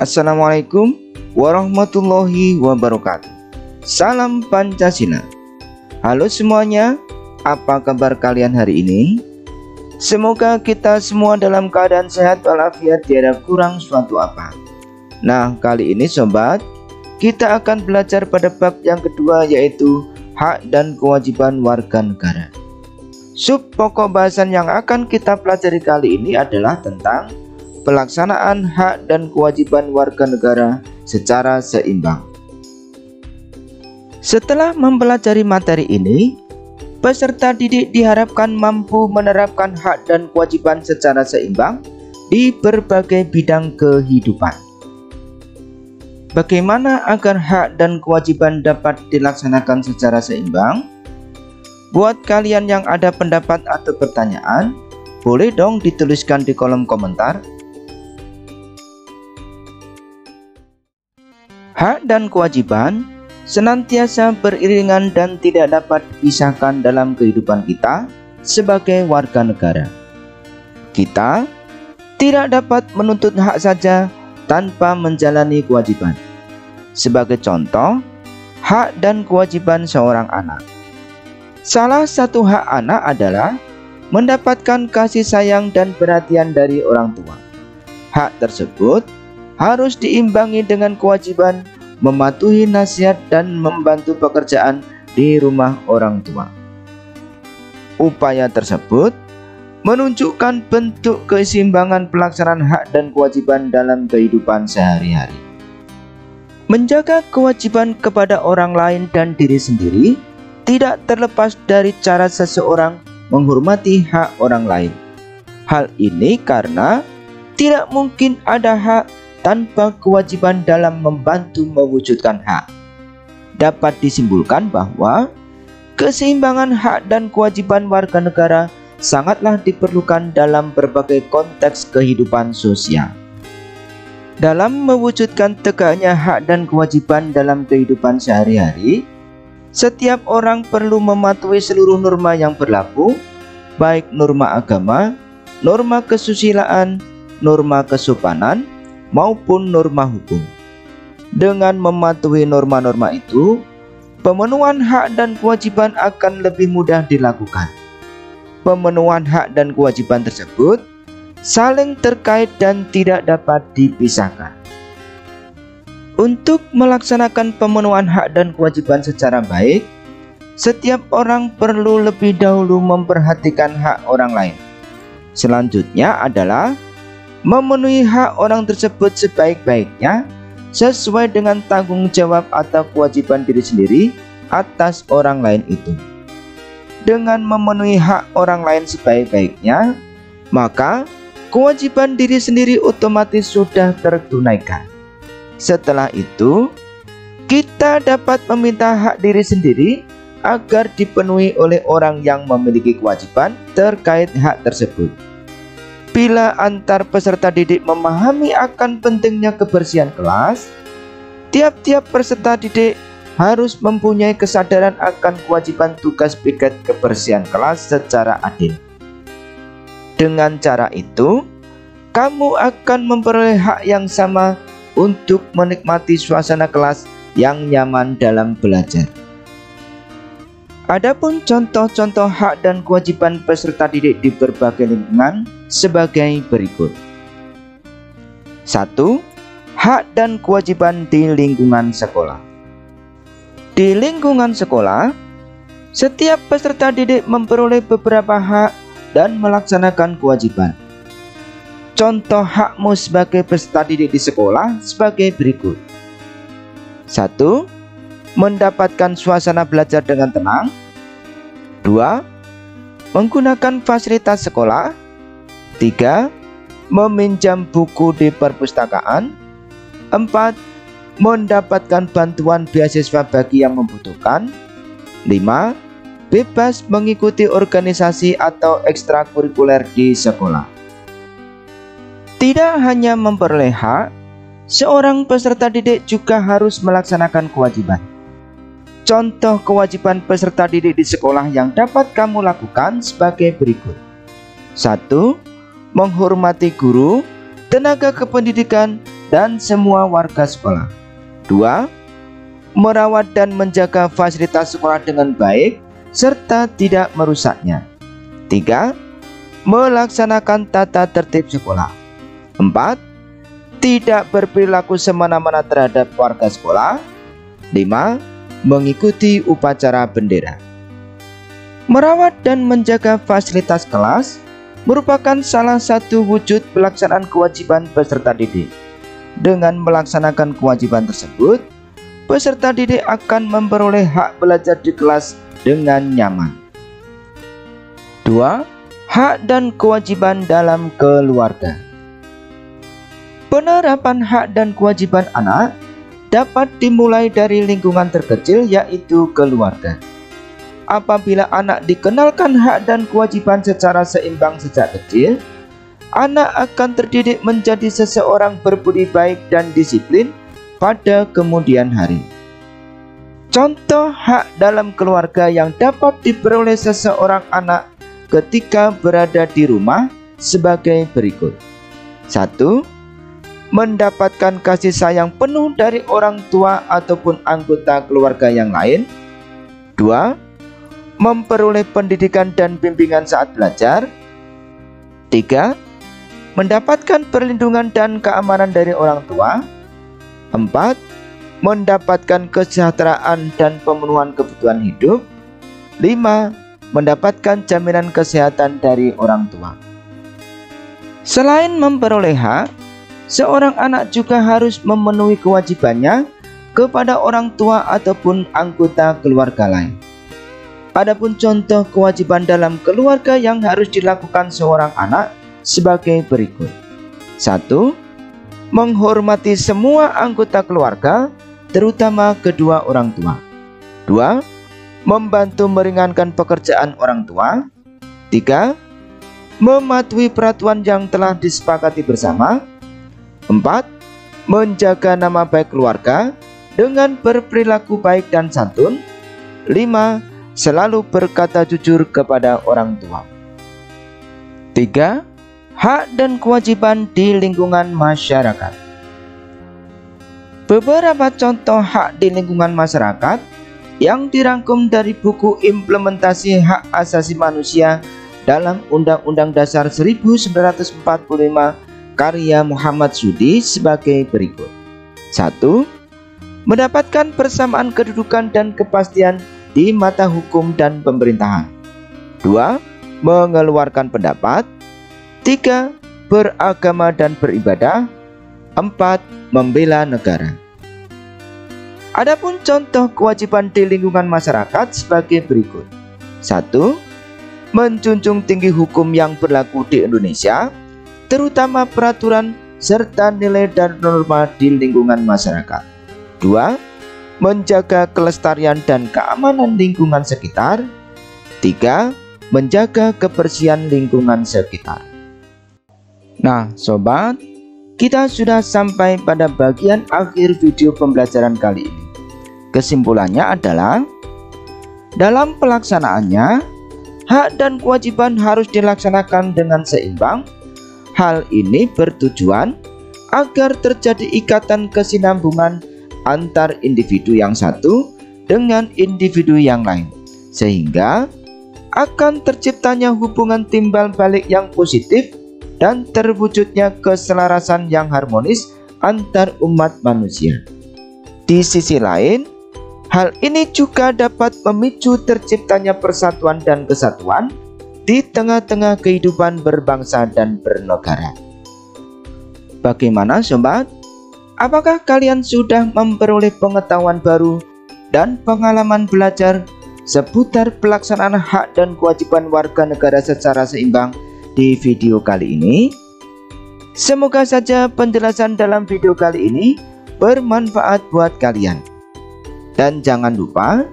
Assalamualaikum warahmatullahi wabarakatuh. Salam Pancasila. Halo semuanya, apa kabar kalian hari ini? Semoga kita semua dalam keadaan sehat walafiat, tiada kurang suatu apa. Nah, kali ini sobat, kita akan belajar pada bab yang kedua, yaitu hak dan kewajiban warga negara. Sub pokok bahasan yang akan kita pelajari kali ini adalah tentang pelaksanaan hak dan kewajiban warga negara secara seimbang. Setelah mempelajari materi ini, peserta didik diharapkan mampu menerapkan hak dan kewajiban secara seimbang di berbagai bidang kehidupan. Bagaimana agar hak dan kewajiban dapat dilaksanakan secara seimbang? Buat kalian yang ada pendapat atau pertanyaan, boleh dong dituliskan di kolom komentar. Hak dan kewajiban senantiasa beriringan dan tidak dapat dipisahkan dalam kehidupan kita sebagai warga negara. Kita tidak dapat menuntut hak saja tanpa menjalani kewajiban. Sebagai contoh, hak dan kewajiban seorang anak. Salah satu hak anak adalah mendapatkan kasih sayang dan perhatian dari orang tua. Hak tersebut harus diimbangi dengan kewajiban mematuhi nasihat dan membantu pekerjaan di rumah orang tua. Upaya tersebut menunjukkan bentuk keseimbangan pelaksanaan hak dan kewajiban dalam kehidupan sehari-hari. Menjaga kewajiban kepada orang lain dan diri sendiri tidak terlepas dari cara seseorang menghormati hak orang lain. Hal ini karena tidak mungkin ada hak tanpa kewajiban dalam membantu mewujudkan hak. Dapat disimpulkan bahwa keseimbangan hak dan kewajiban warga negara sangatlah diperlukan dalam berbagai konteks kehidupan sosial. Dalam mewujudkan tegaknya hak dan kewajiban dalam kehidupan sehari-hari, setiap orang perlu mematuhi seluruh norma yang berlaku, baik norma agama, norma kesusilaan, norma kesopanan, maupun norma hukum. Dengan mematuhi norma-norma itu, pemenuhan hak dan kewajiban akan lebih mudah dilakukan. Pemenuhan hak dan kewajiban tersebut saling terkait dan tidak dapat dipisahkan. Untuk melaksanakan pemenuhan hak dan kewajiban secara baik, setiap orang perlu lebih dahulu memperhatikan hak orang lain. Selanjutnya adalah memenuhi hak orang tersebut sebaik-baiknya sesuai dengan tanggung jawab atau kewajiban diri sendiri atas orang lain itu. Dengan memenuhi hak orang lain sebaik-baiknya, maka kewajiban diri sendiri otomatis sudah tertunaikan. Setelah itu, kita dapat meminta hak diri sendiri agar dipenuhi oleh orang yang memiliki kewajiban terkait hak tersebut. Bila antar peserta didik memahami akan pentingnya kebersihan kelas, tiap-tiap peserta didik harus mempunyai kesadaran akan kewajiban tugas piket kebersihan kelas secara adil. Dengan cara itu, kamu akan memperoleh hak yang sama untuk menikmati suasana kelas yang nyaman dalam belajar. Adapun contoh-contoh hak dan kewajiban peserta didik di berbagai lingkungan sebagai berikut. 1. Hak dan kewajiban di lingkungan sekolah. Di lingkungan sekolah, setiap peserta didik memperoleh beberapa hak dan melaksanakan kewajiban. Contoh hakmu sebagai peserta didik di sekolah sebagai berikut. 1. Mendapatkan suasana belajar dengan tenang. 2. Menggunakan fasilitas sekolah. 3. Meminjam buku di perpustakaan. 4. Mendapatkan bantuan beasiswa bagi yang membutuhkan. 5. Bebas mengikuti organisasi atau ekstrakurikuler di sekolah. Tidak hanya memperoleh hak, seorang peserta didik juga harus melaksanakan kewajiban. Contoh kewajiban peserta didik di sekolah yang dapat kamu lakukan sebagai berikut. 1. Menghormati guru, tenaga kependidikan, dan semua warga sekolah. 2. Merawat dan menjaga fasilitas sekolah dengan baik serta tidak merusaknya. 3. Melaksanakan tata tertib sekolah. 4. Tidak berperilaku semena-mena terhadap warga sekolah. 5. Mengikuti upacara bendera. Merawat dan menjaga fasilitas kelas merupakan salah satu wujud pelaksanaan kewajiban peserta didik. Dengan melaksanakan kewajiban tersebut, peserta didik akan memperoleh hak belajar di kelas dengan nyaman. 2. Hak dan kewajiban dalam keluarga. Penerapan hak dan kewajiban anak dapat dimulai dari lingkungan terkecil, yaitu keluarga. Apabila anak dikenalkan hak dan kewajiban secara seimbang sejak kecil, anak akan terdidik menjadi seseorang berbudi baik dan disiplin pada kemudian hari. Contoh hak dalam keluarga yang dapat diperoleh seseorang anak ketika berada di rumah sebagai berikut. 1. Mendapatkan kasih sayang penuh dari orang tua ataupun anggota keluarga yang lain. 2. Memperoleh pendidikan dan bimbingan saat belajar. 3. Mendapatkan perlindungan dan keamanan dari orang tua. 4. Mendapatkan kesejahteraan dan pemenuhan kebutuhan hidup. 5. Mendapatkan jaminan kesehatan dari orang tua. Selain memperoleh hak, seorang anak juga harus memenuhi kewajibannya kepada orang tua ataupun anggota keluarga lain. Adapun contoh kewajiban dalam keluarga yang harus dilakukan seorang anak sebagai berikut. 1. Menghormati semua anggota keluarga, terutama kedua orang tua. 2. Membantu meringankan pekerjaan orang tua. 3. Mematuhi peraturan yang telah disepakati bersama. 4. Menjaga nama baik keluarga dengan berperilaku baik dan santun. 5. Selalu berkata jujur kepada orang tua. 3. Hak dan kewajiban di lingkungan masyarakat. Beberapa contoh hak di lingkungan masyarakat yang dirangkum dari buku Implementasi Hak Asasi Manusia dalam Undang-Undang Dasar 1945 karya Muhammad Sudi sebagai berikut. 1. Mendapatkan persamaan kedudukan dan kepastian di mata hukum dan pemerintahan. 2. Mengeluarkan pendapat. 3. Beragama dan beribadah. 4. Membela negara. Adapun contoh kewajiban di lingkungan masyarakat sebagai berikut. 1. Menjunjung tinggi hukum yang berlaku di Indonesia, terutama peraturan serta nilai dan norma di lingkungan masyarakat. 2. Menjaga kelestarian dan keamanan lingkungan sekitar. 3. Menjaga kebersihan lingkungan sekitar. Nah sobat, kita sudah sampai pada bagian akhir video pembelajaran kali ini. Kesimpulannya adalah, dalam pelaksanaannya, hak dan kewajiban harus dilaksanakan dengan seimbang. Hal ini bertujuan agar terjadi ikatan kesinambungan antar individu yang satu dengan individu yang lain, sehingga akan terciptanya hubungan timbal balik yang positif dan terwujudnya keselarasan yang harmonis antar umat manusia. Di sisi lain, hal ini juga dapat memicu terciptanya persatuan dan kesatuan di tengah-tengah kehidupan berbangsa dan bernegara. Bagaimana sobat? Apakah kalian sudah memperoleh pengetahuan baru dan pengalaman belajar seputar pelaksanaan hak dan kewajiban warga negara secara seimbang di video kali ini? Semoga saja penjelasan dalam video kali ini bermanfaat buat kalian. Dan jangan lupa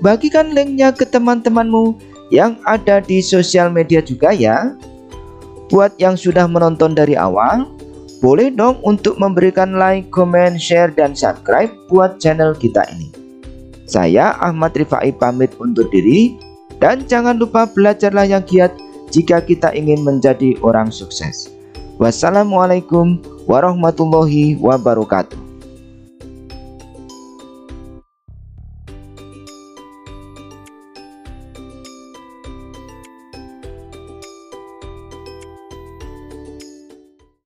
bagikan linknya ke teman-temanmu yang ada di sosial media juga ya. Buat yang sudah menonton dari awal, boleh dong untuk memberikan like, comment, share, dan subscribe buat channel kita ini. Saya Ahmad Rifai pamit undur diri, dan jangan lupa belajarlah yang giat jika kita ingin menjadi orang sukses. Wassalamualaikum warahmatullahi wabarakatuh.